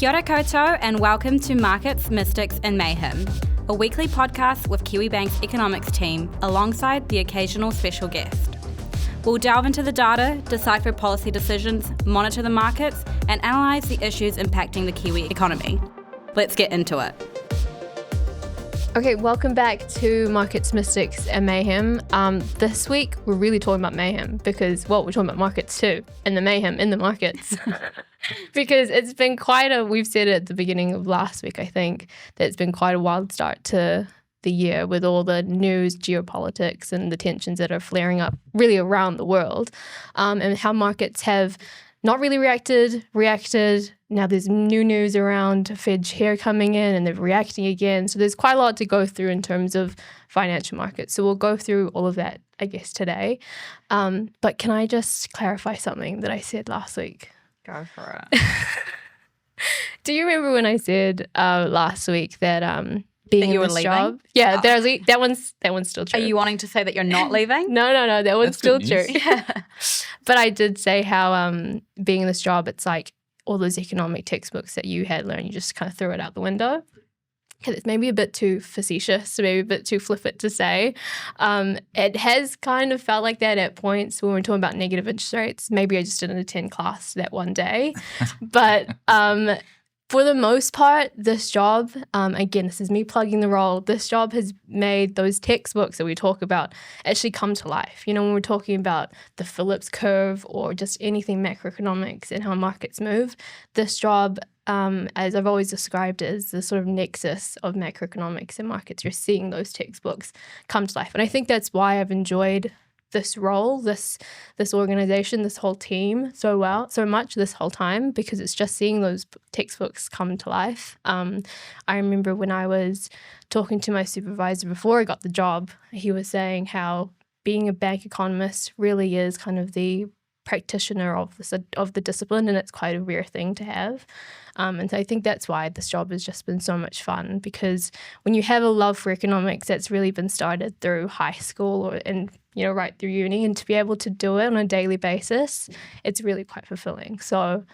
Kia ora koutou and welcome to Markets, Mystics and Mayhem, a weekly podcast with Kiwibank's economics team alongside the occasional special guest. We'll delve into the data, decipher policy decisions, monitor the markets and analyse the issues impacting the Kiwi economy. Let's get into it. Okay, welcome back to Markets, Mystics and Mayhem. This week, we're really talking about mayhem because, well, we're talking about markets too, and the mayhem in the markets. Because it's been we've said it at the beginning of last week, I think, that it's been quite a wild start to the year with all the news, geopolitics, and the tensions that are flaring up really around the world, and how markets have not really reacted. Now there's new news around Fed chair coming in and they're reacting again. So there's quite a lot to go through in terms of financial markets. So we'll go through all of that, I guess, today. But can I just clarify something that I said last week? Go for it. Do you remember when I said last week that being that you in were this leaving? job? Yeah, that one's still true. Are you wanting to say that you're not leaving? No, that one's still true. Yeah. But I did say how being in this job, it's like all those economic textbooks that you had learned, you just kind of threw it out the window. Because it's maybe a bit too facetious, maybe a bit too flippant to say. It has kind of felt like that at points when we were talking about negative interest rates. Maybe I just didn't attend class that one day. But for the most part, this job, again, this is me plugging the role, this job has made those textbooks that we talk about actually come to life. You know, when we're talking about the Phillips curve or just anything macroeconomics and how markets move, this job, as I've always described it, as the sort of nexus of macroeconomics and markets. You're seeing those textbooks come to life. And I think that's why I've enjoyed this role, this organization, this whole team so much this whole time, because it's just seeing those textbooks come to life. I remember when I was talking to my supervisor before I got the job, he was saying how being a bank economist really is kind of the practitioner of the discipline, and it's quite a rare thing to have. And so I think that's why this job has just been so much fun, because when you have a love for economics that's really been started through high school and right through uni, and to be able to do it on a daily basis, it's really quite fulfilling. So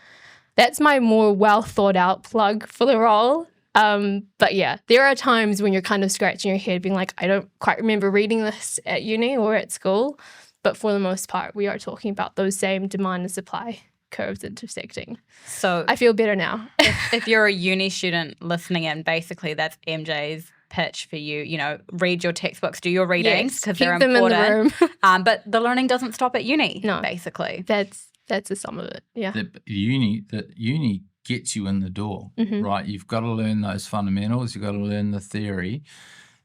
that's my more well thought out plug for the role. But yeah, there are times when you're kind of scratching your head being like, I don't quite remember reading this at uni or at school. But for the most part, we are talking about those same demand and supply curves intersecting. So I feel better now. if you're a uni student listening in, basically that's MJ's pitch for you. Read your textbooks, do your readings because they're them important. In the room. But the learning doesn't stop at uni. No, basically that's the sum of it. Yeah, the uni gets you in the door, right? You've got to learn those fundamentals. You've got to learn the theory,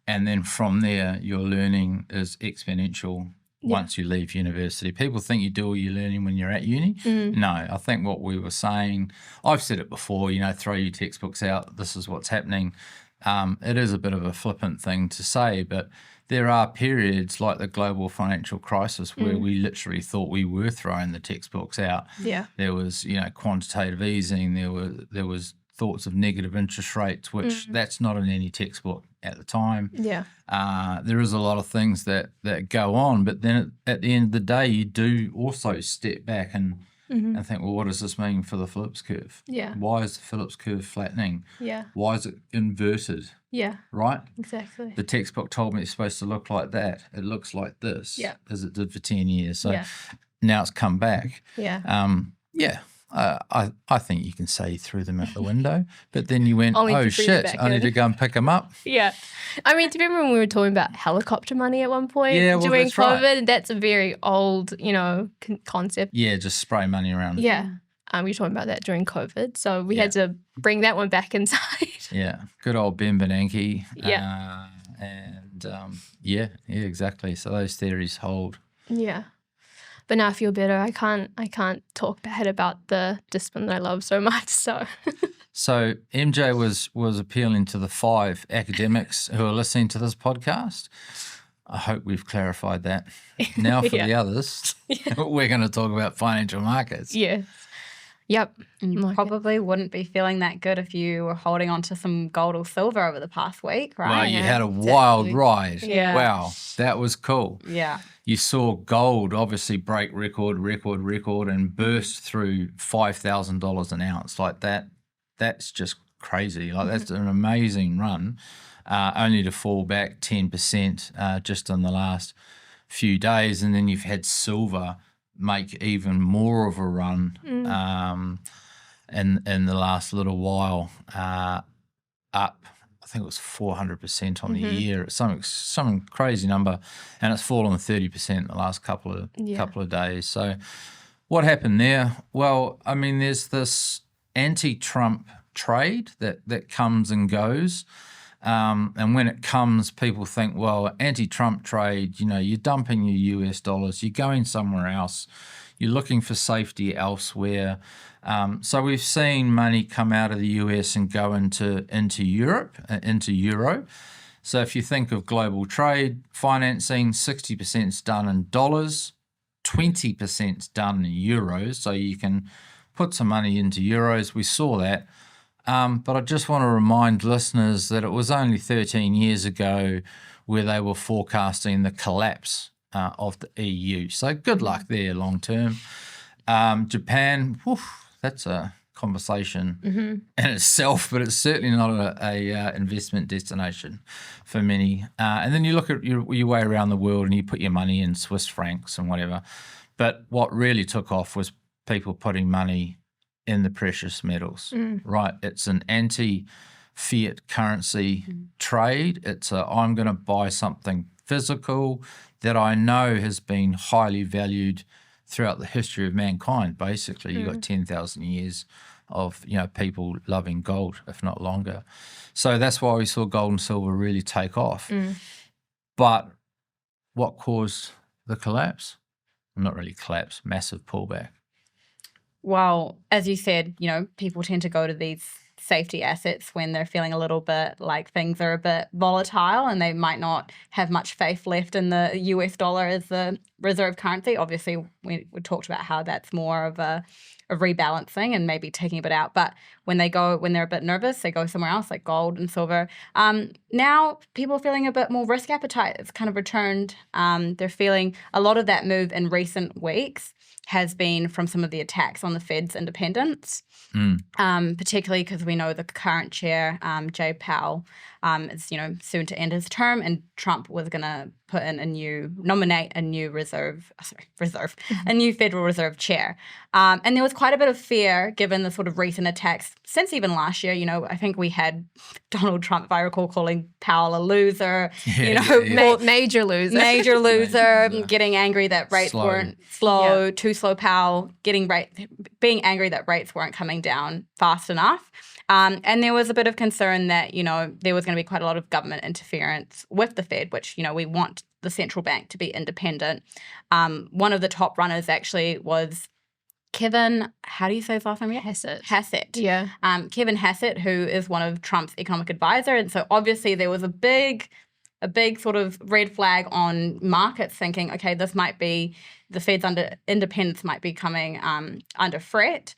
and then from there, your learning is exponential. Once you leave university. People think you do all your learning when you're at uni. No, I think what we were saying, I've said it before, throw your textbooks out, this is what's happening. It is a bit of a flippant thing to say, but there are periods like the global financial crisis where we literally thought we were throwing the textbooks out. Yeah. There was, quantitative easing, there was thoughts of negative interest rates, which that's not in any textbook at the time. Yeah. There is a lot of things that go on, but then at the end of the day, you do also step back and think, well, what does this mean for the Phillips curve? Yeah. Why is the Phillips curve flattening? Yeah. Why is it inverted? Yeah. Right? Exactly. The textbook told me it's supposed to look like that. It looks like this, as it did for 10 years. So now it's come back. Yeah. I think you can say threw them out the window, but then you went, Only oh to bring them shit, back I need in. to go and pick them up. Yeah. I mean, do you remember when we were talking about helicopter money at one point during that's COVID? right. That's a very old, concept. Yeah, just spray money around. Yeah. We were talking about that during COVID. So we had to bring that one back inside. Yeah. Good old Ben Bernanke. Yeah. Exactly. So those theories hold. Yeah. But now I feel better. I can't talk bad about the discipline that I love so much. So MJ was appealing to the 5 academics who are listening to this podcast. I hope we've clarified that. Now for the others, we're going to talk about financial markets. Yeah. Yep. You probably wouldn't be feeling that good if you were holding on to some gold or silver over the past week, right? Well, you had a wild ride. Yeah. Wow, that was cool. Yeah. You saw gold obviously break record and burst through $5,000 an ounce. Like that that's just crazy. Like that's an amazing run, only to fall back 10% just in the last few days, and then you've had silver make even more of a run in the last little while, up. I think it was 400% on the year. It's some crazy number, and it's fallen 30% in the last couple of days. So, what happened there? Well, I mean, there's this anti-Trump trade that comes and goes. And when it comes, people think, well, anti-Trump trade, you're dumping your US dollars, you're going somewhere else, you're looking for safety elsewhere. So we've seen money come out of the US and go into Europe, into euro. So if you think of global trade financing, 60% is done in dollars, 20% is done in euros. So you can put some money into euros. We saw that. But I just want to remind listeners that it was only 13 years ago where they were forecasting the collapse of the EU. So good luck there long term. Japan, that's a conversation in itself, but it's certainly not a investment destination for many. And then you look at your way around the world and you put your money in Swiss francs and whatever. But what really took off was people putting money in the precious metals, right? It's an anti-fiat currency trade. It's I'm going to buy something physical that I know has been highly valued throughout the history of mankind. Basically, you've got 10,000 years of people loving gold, if not longer. So that's why we saw gold and silver really take off. But what caused the collapse? Not really collapse, massive pullback. Well, as you said, people tend to go to these safety assets when they're feeling a little bit like things are a bit volatile and they might not have much faith left in the US dollar as the reserve currency. Obviously, we talked about how that's more of a rebalancing and maybe taking a bit out. But when they're a bit nervous, they go somewhere else like gold and silver. Now people are feeling a bit more risk appetite. It's kind of returned. They're feeling a lot of that move in recent weeks has been from some of the attacks on the Fed's independence, particularly because we know the current chair, Jay Powell, is soon to end his term, and Trump was going to nominate a new a new Federal Reserve chair. And there was quite a bit of fear given the sort of recent attacks since even last year. I think we had Donald Trump, if I recall, calling Powell a loser, major loser, getting angry that rates weren't too slow Powell, being angry that rates weren't coming down fast enough. And there was a bit of concern that, there was going to be quite a lot of government interference with the Fed, which, we want the central bank to be independent. One of the top runners actually was Kevin, how do you say his last name again? Hassett. Yeah. Kevin Hassett, who is one of Trump's economic advisor. And so obviously there was a big sort of red flag on markets thinking, okay, this might be, the Fed's independence might be coming under threat.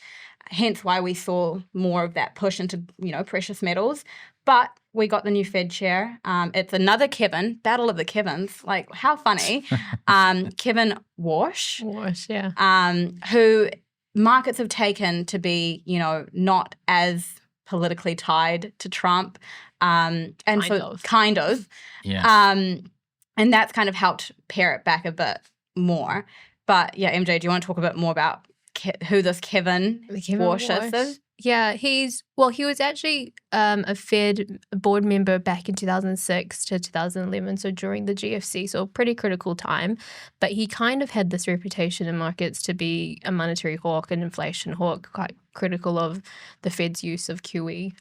Hence why we saw more of that push into, precious metals. But we got the new Fed chair. It's another Kevin, battle of the Kevins. Like, how funny. Kevin Warsh. Warsh, yeah. Who markets have taken to be, not as politically tied to Trump. Kind of. Yeah. And that's kind of helped pare it back a bit more. But, yeah, MJ, do you want to talk a bit more about who this Kevin Warsh is? Yeah, he was actually a Fed board member back in 2006 to 2011, so during the GFC, so a pretty critical time. But he kind of had this reputation in markets to be a monetary hawk, an inflation hawk, quite critical of the Fed's use of QE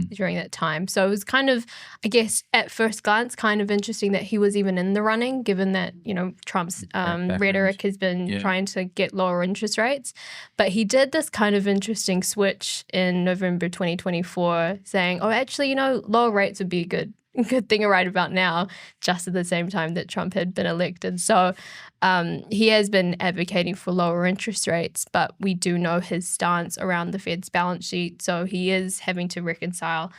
during that time. So it was kind of, I guess, at first glance, kind of interesting that he was even in the running, given that, Trump's rhetoric has been trying to get lower interest rates. But he did this kind of interesting switch in November 2024 saying, oh, actually, lower rates would be a good thing right about now, just at the same time that Trump had been elected. So he has been advocating for lower interest rates, but we do know his stance around the Fed's balance sheet. So he is having to reconcile,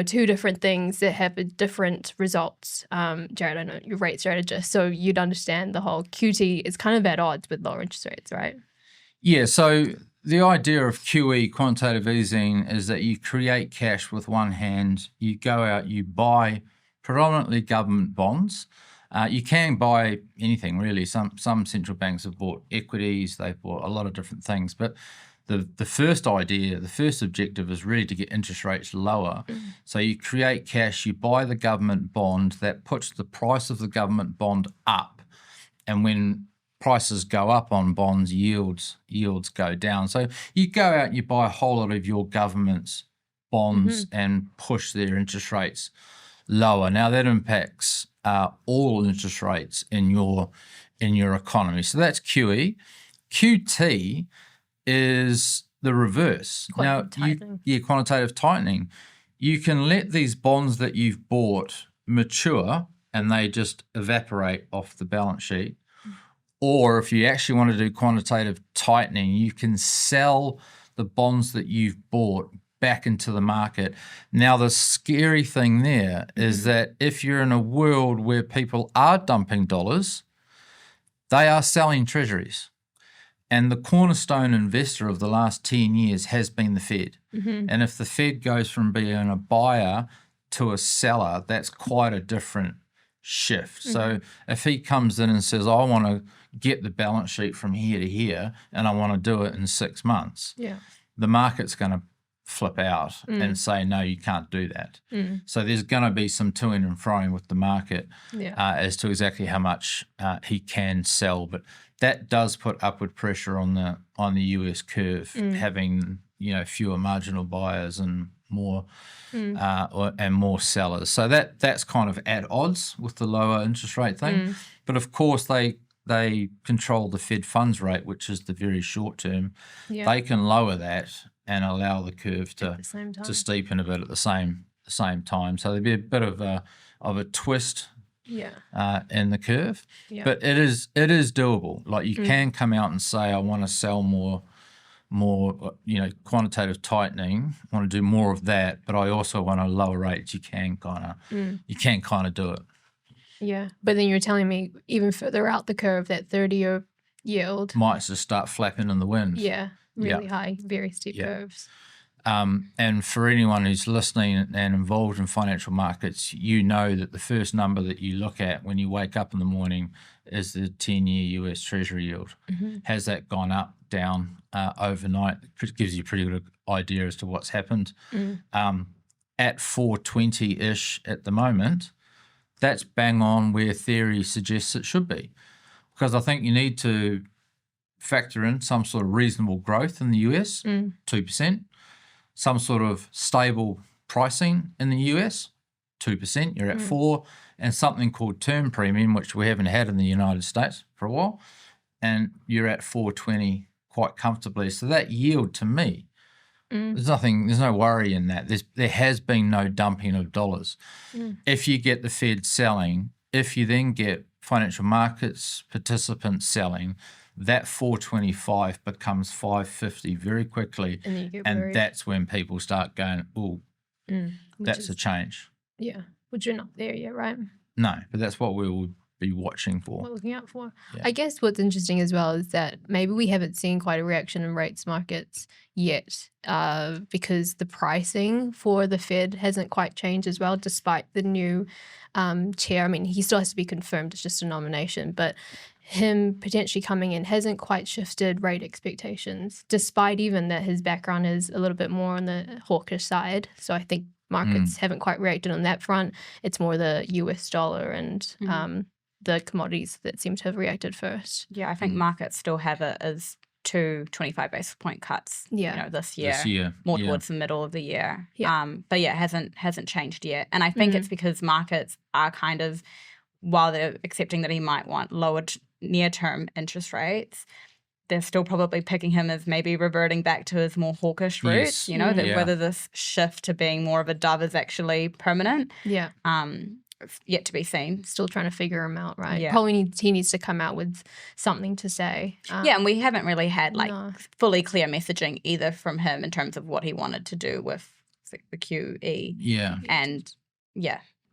two different things that have different results. Jarrod, I know you're a rate strategist, so you'd understand the whole QT is kind of at odds with lower interest rates, right? Yeah, so the idea of QE, quantitative easing, is that you create cash with one hand. You go out, you buy predominantly government bonds. You can buy anything really. Some central banks have bought equities. They've bought a lot of different things. But the first idea, the first objective is really to get interest rates lower. So you create cash, you buy the government bond, that puts the price of the government bond up. And when prices go up on bonds, yields go down. So you go out, you buy a whole lot of your government's bonds and push their interest rates lower. Now that impacts all interest rates in your economy. So that's QE. QT is the reverse. Quantitative tightening. You can let these bonds that you've bought mature and they just evaporate off the balance sheet. Or if you actually want to do quantitative tightening, you can sell the bonds that you've bought back into the market. Now, the scary thing there is that if you're in a world where people are dumping dollars, they are selling treasuries. And the cornerstone investor of the last 10 years has been the Fed. And if the Fed goes from being a buyer to a seller, that's quite a different shift. So if he comes in and says, I want to get the balance sheet from here to here and I want to do it in 6 months, the market's going to flip out and say, no, you can't do that. So there's going to be some toing and froing with the market as to exactly how much he can sell. But that does put upward pressure on the US curve, having fewer marginal buyers and more more sellers. So that's kind of at odds with the lower interest rate thing. But of course they control the Fed funds rate, which is the very short term. They can lower that and allow the curve to steepen a bit at the same time. So there'd be a bit of a twist in the curve. But it is doable. Like you can come out and say, I want to sell more quantitative tightening. I want to do more of that, but I also want to lower rates. You can kind of do it. Yeah, but then you're telling me even further out the curve, that 30-year yield might just start flapping in the wind. Yeah, really high, very steep curves. And for anyone who's listening and involved in financial markets, you know that the first number that you look at when you wake up in the morning is the 10-year US Treasury yield. Has that gone up, down overnight? It gives you a pretty good idea as to what's happened. At 420-ish at the moment, that's bang on where theory suggests it should be. Because I think you need to factor in some sort of reasonable growth in the US, 2%. Some sort of stable pricing in the US, 2%, you're at 4%, and something called term premium, which we haven't had in the United States for a while, and you're at 420 quite comfortably. So that yield to me, there's no worry in that. There has been no dumping of dollars. If you get the Fed selling, if you then get financial markets participants selling, that 425 becomes 550 very quickly, and that's when people start going, oh, that's a change. Yeah, which you're not there yet, right? No, but that's what we will be watching for. What we're looking out for. Yeah. I guess what's interesting as well is that maybe we haven't seen quite a reaction in rates markets yet because the pricing for the Fed hasn't quite changed as well, despite the new chair. I mean, he still has to be confirmed. It's just a nomination, but him potentially coming in hasn't quite shifted rate expectations, despite even that his background is a little bit more on the hawkish side. So I think markets haven't quite reacted on that front. It's more the US dollar and the commodities that seem to have reacted first. Yeah, I think markets still have it as 2 25 basis point cuts this year. More towards the middle of the year. But it hasn't changed yet. And I think it's because markets are kind of, while they're accepting that he might want lower near-term interest rates, they're still probably picking him as maybe reverting back to his more hawkish roots, whether this shift to being more of a dove is actually permanent. It's yet to be seen. Still trying to figure him out, right? Probably he needs to come out with something to say. And we haven't really had fully clear messaging either from him in terms of what he wanted to do with the QE. And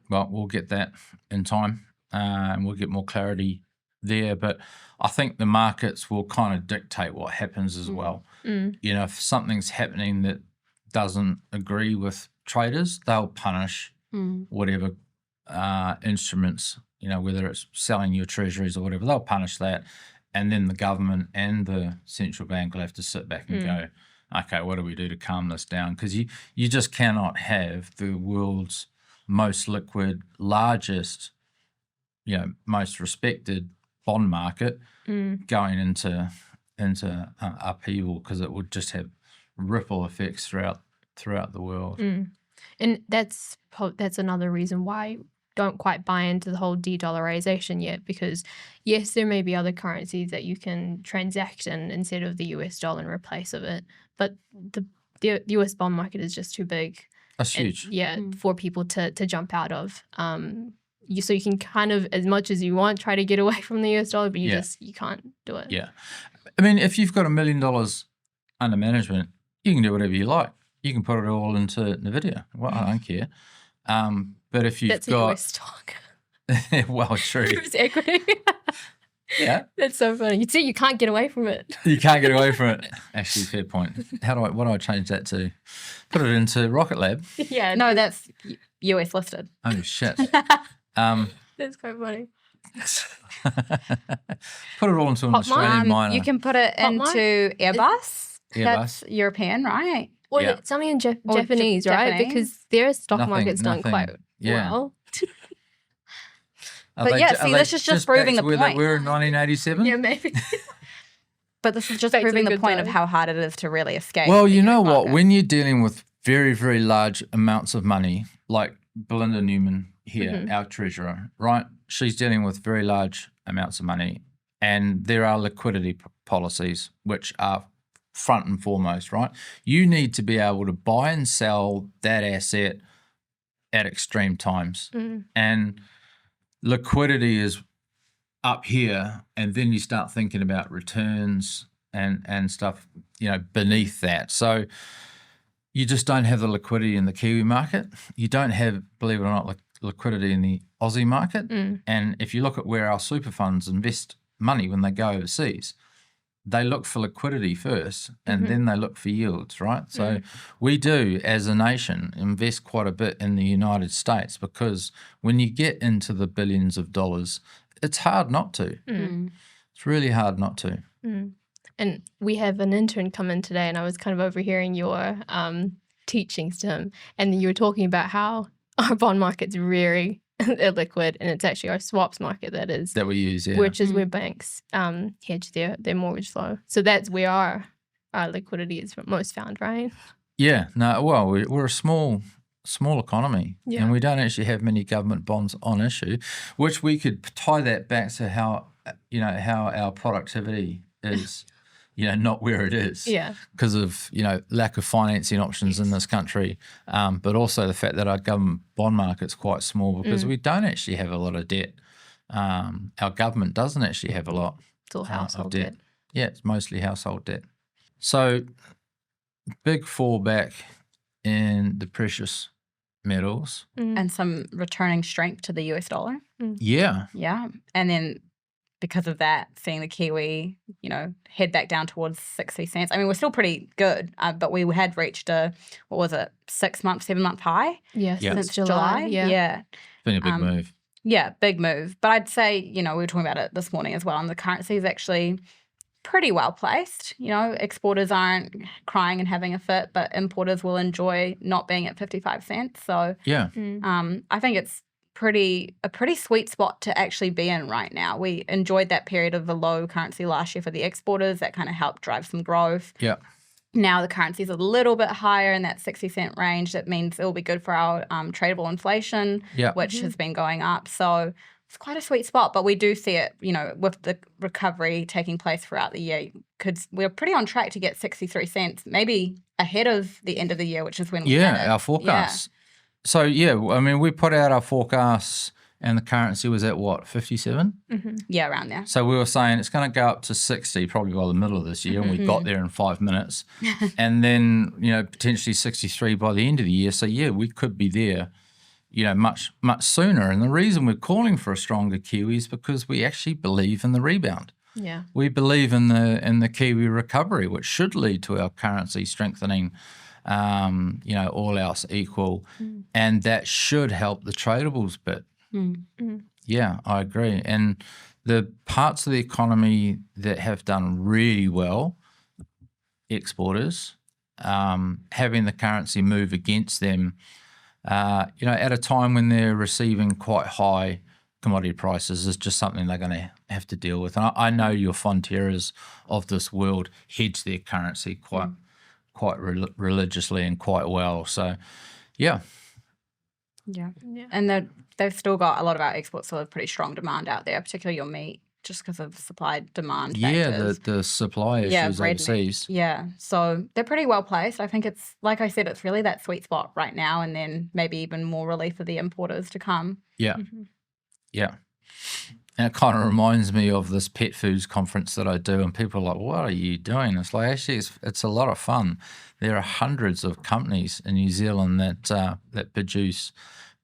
well, we'll get that in time. And we'll get more clarity there, but I think the markets will kind of dictate what happens as well. You know, if something's happening that doesn't agree with traders, they'll punish whatever instruments, you know, whether it's selling your treasuries or whatever, they'll punish that. And then the government and the central bank will have to sit back and go, okay, what do we do to calm this down? Because you just cannot have the world's most liquid, largest, you know, most respected bond market going into upheaval, because it would just have ripple effects throughout the world. And that's another reason why I don't quite buy into the whole de-dollarization yet, because yes, there may be other currencies that you can transact in instead of the US dollar in replace of it, but the US bond market is just too big. That's huge. For people to jump out of. So you can kind of, as much as you want, try to get away from the US dollar, but you can't do it. Yeah. I mean, if you've got $1 million under management, you can do whatever you like. You can put it all into NVIDIA. Well, I don't care. But if you've got... That's a US stock. Well, true. It's equity. Yeah. That's so funny. You see, you can't get away from it. You can't get away from it. Actually, fair point. What do I change that to? Put it into Rocket Lab. Yeah. No, that's US listed. Oh, shit. That's quite funny. Put it all into an Australian miner. You can put it into Airbus. That's European, right? Well, something in Japanese, right? Because their stock market's done quite well. But this is just proving the point. They were in 1987? Yeah, maybe. But this is just proving the point of how hard it is to really escape. Well, you know what? When you're dealing with very, very large amounts of money, like Belinda Newman here, our treasurer, right? She's dealing with very large amounts of money, and there are liquidity policies which are front and foremost, right? You need to be able to buy and sell that asset at extreme times. And liquidity is up here, and then you start thinking about returns and stuff, you know, beneath that. So you just don't have the liquidity in the Kiwi market. You don't have, believe it or not, liquidity in the Aussie market. And if you look at where our super funds invest money when they go overseas, they look for liquidity first, and then they look for yields, right? So we do, as a nation, invest quite a bit in the United States, because when you get into the billions of dollars, it's hard not to. It's really hard not to. And we have an intern come in today, and I was kind of overhearing your teachings to him, and you were talking about how our bond market's very illiquid, and it's actually our swaps market that we use, which is where banks hedge their mortgage flow. So that's where our liquidity is most found, right? Yeah. No. Well, we're a small economy, and we don't actually have many government bonds on issue, which we could tie that back to how our productivity is. Not where it is, because of lack of financing options in this country, but also the fact that our government bond market's quite small, because we don't actually have a lot of debt. Our government doesn't actually have a lot. It's all household debt. Yeah, it's mostly household debt. So big fallback in the precious metals, and some returning strength to the US dollar. Yeah, and then, because of that, seeing the Kiwi, head back down towards 60 cents. I mean, we're still pretty good, but we had reached a, 7-month high? Since July. Yeah. It's been a big move. Yeah, big move. But I'd say, we were talking about it this morning as well, and the currency is actually pretty well placed. Exporters aren't crying and having a fit, but importers will enjoy not being at 55 cents. So I think it's a pretty sweet spot to actually be in right now. We enjoyed that period of the low currency last year for the exporters. That kind of helped drive some growth. Yeah. Now the currency is a little bit higher in that 60 cent range. That means it will be good for our tradable inflation, which has been going up. So it's quite a sweet spot, but we do see it, with the recovery taking place throughout the year. We're pretty on track to get 63 cents, maybe ahead of the end of the year, which is when our forecasts. Yeah. So, I mean, we put out our forecasts and the currency was at what, 57? Yeah, around there. So we were saying it's going to go up to 60 probably by the middle of this year, and we got there in 5 minutes. And then, potentially 63 by the end of the year. So, we could be there much sooner. And the reason we're calling for a stronger Kiwi is because we actually believe in the rebound. Yeah. We believe in the Kiwi recovery, which should lead to our currency strengthening, all else equal, and that should help the tradables bit. Yeah, I agree. And the parts of the economy that have done really well, exporters, having the currency move against them, at a time when they're receiving quite high commodity prices is just something they're going to have to deal with. And I know your Fonterras of this world hedge their currency quite religiously and quite well. So, yeah. And they've still got a lot of our exports still have pretty strong demand out there, particularly your meat, just because of supply demand factors. The supply issues overseas. Yeah, so they're pretty well placed. I think it's, like I said, it's really that sweet spot right now, and then maybe even more relief for the importers to come. Yeah. Yeah. And it kind of reminds me of this pet foods conference that I do, and people are like, what are you doing? It's like, actually, it's a lot of fun. There are hundreds of companies in New Zealand that produce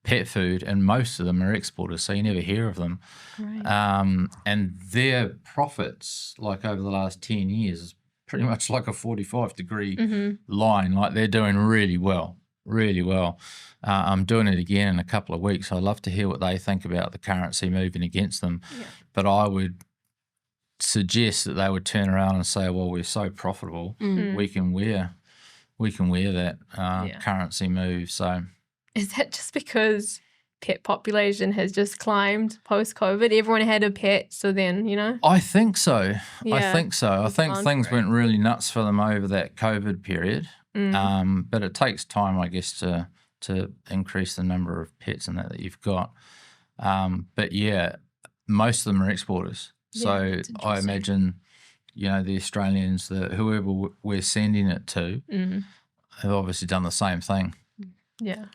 pet food, and most of them are exporters, so you never hear of them. Right. And their profits, like over the last 10 years, is pretty much like a 45-degree line. Like they're doing really well. I'm doing it again in a couple of weeks. I'd love to hear what they think about the currency moving against them. Yeah. But I would suggest that they would turn around and say, well, we're so profitable, we can wear that currency move. So is that just because pet population has just climbed post-COVID? Everyone had a pet, so then, I think so. Yeah. I think things went really nuts for them over that COVID period. But it takes time, I guess, to increase the number of pets and that you've got. But yeah, most of them are exporters. So I imagine, the Australians, whoever we're sending it to, have obviously done the same thing. Yeah.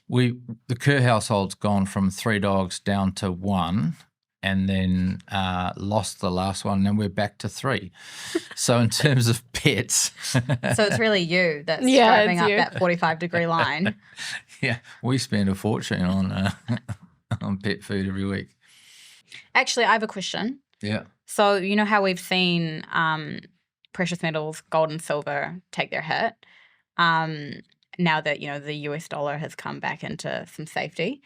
The Kerr household's gone from 3 dogs down to 1. And then lost the last one, and we're back to 3. So in terms of pets, so it's really you that's driving up that 45-degree line. Yeah, we spend a fortune on pet food every week. Actually, I have a question. Yeah. So you know how we've seen precious metals, gold and silver, take their hit. Now that the US dollar has come back into some safety.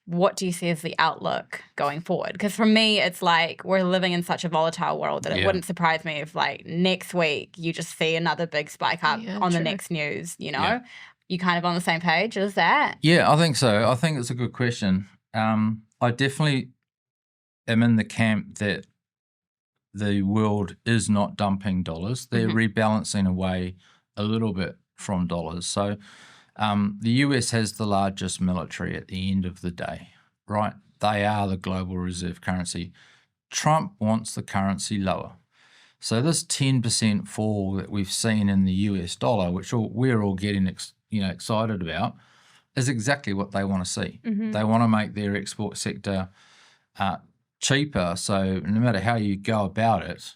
What do you see as the outlook going forward? Because for me, it's like we're living in such a volatile world that it wouldn't surprise me if, like, next week you just see another big spike up on the next news, Yeah. You kind of on the same page as that? Yeah, I think so. I think it's a good question. I definitely am in the camp that the world is not dumping dollars. They're rebalancing away a little bit from dollars. So the US has the largest military at the end of the day, right? They are the global reserve currency. Trump wants the currency lower. So this 10% fall that we've seen in the US dollar, which we're all getting excited about, is exactly what they want to see. They want to make their export sector cheaper. So no matter how you go about it,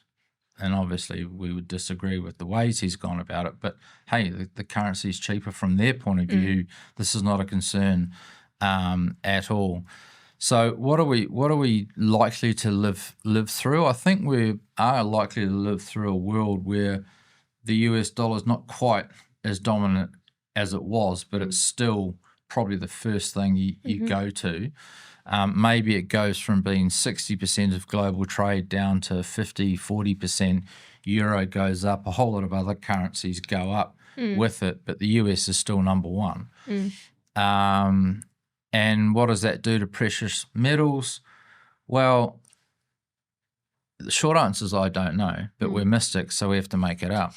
and obviously we would disagree with the ways he's gone about it, but hey, the currency is cheaper from their point of view. This is not a concern at all. So what are we likely to live through? I think we are likely to live through a world where the US dollar is not quite as dominant as it was, but it's still probably the first thing you go to. Maybe it goes from being 60% of global trade down to 50, 40%. Euro goes up. A whole lot of other currencies go up with it, but the US is still number 1. And what does that do to precious metals? Well, the short answer is I don't know, but we're mystics, so we have to make it up.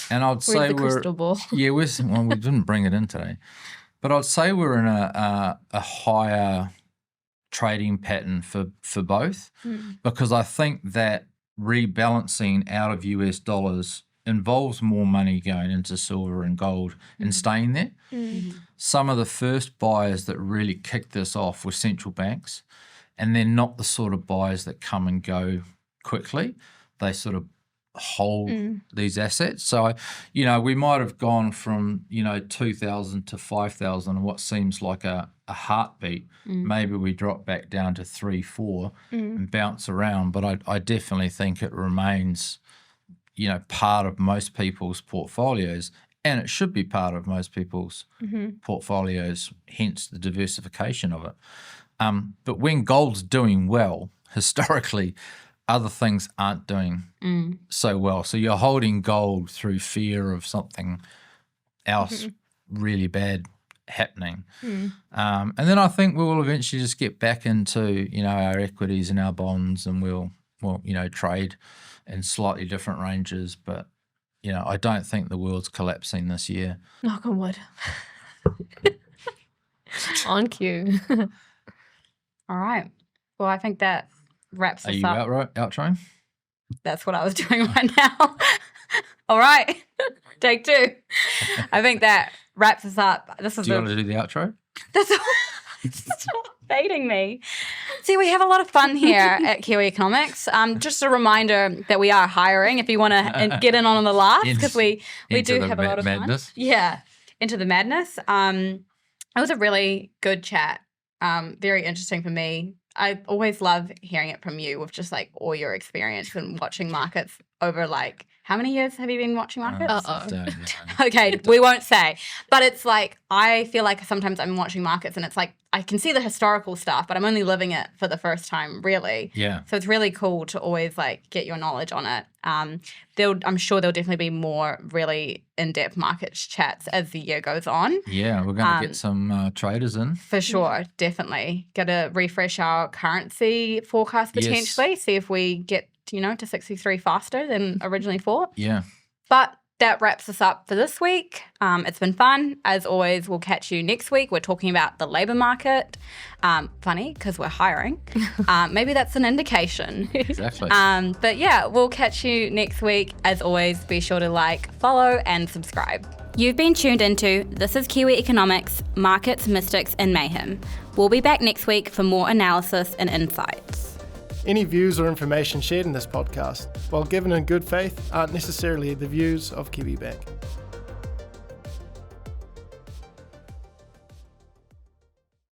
And I'd say crystal ball. Yeah, we didn't bring it in today. But I'd say we're in a higher trading pattern for both, because I think that rebalancing out of US dollars involves more money going into silver and gold and staying there. Some of the first buyers that really kicked this off were central banks, and they're not the sort of buyers that come and go quickly. They sort of hold these assets. So, we might have gone from, 2,000 to 5,000 in what seems like a heartbeat. Maybe we drop back down to 3, 4 and bounce around. But I definitely think it remains, part of most people's portfolios, and it should be part of most people's portfolios, hence the diversification of it. But when gold's doing well, historically, other things aren't doing so well. So you're holding gold through fear of something else really bad happening. And then I think we will eventually just get back into, our equities and our bonds, and we'll trade in slightly different ranges. But, I don't think the world's collapsing this year. Knock on wood. On cue. All right. Well, I think that wraps us up. Are you outroing? That's what I was doing right now. All right. Take 2. I think that wraps us up. Do you want to do the outro? Stop baiting me. See, we have a lot of fun here at Kiwi Economics. Just a reminder that we are hiring if you want to get in on the laugh, because we do have a lot of madness. Fun. Yeah, into the madness. It was a really good chat. Very interesting for me. I always love hearing it from you with just like all your experience and watching markets over like, how many years have you been watching markets? Okay, we won't say. But it's like, I feel like sometimes I'm watching markets and it's like, I can see the historical stuff, but I'm only living it for the first time, really. Yeah. So it's really cool to always like get your knowledge on it. I'm sure there'll definitely be more really in-depth market chats as the year goes on. Yeah, we're going to get some traders in. For sure, definitely. Got to refresh our currency forecast potentially, see if we get to 63 faster than originally thought. Yeah. But that wraps us up for this week. It's been fun. As always, we'll catch you next week. We're talking about the labour market. Funny, because we're hiring. Maybe that's an indication. Exactly. But yeah, we'll catch you next week. As always, be sure to like, follow, and subscribe. You've been tuned into This is Kiwi Economics, Markets, Mystics, and Mayhem. We'll be back next week for more analysis and insights. Any views or information shared in this podcast, while given in good faith, aren't necessarily the views of Kiwibank.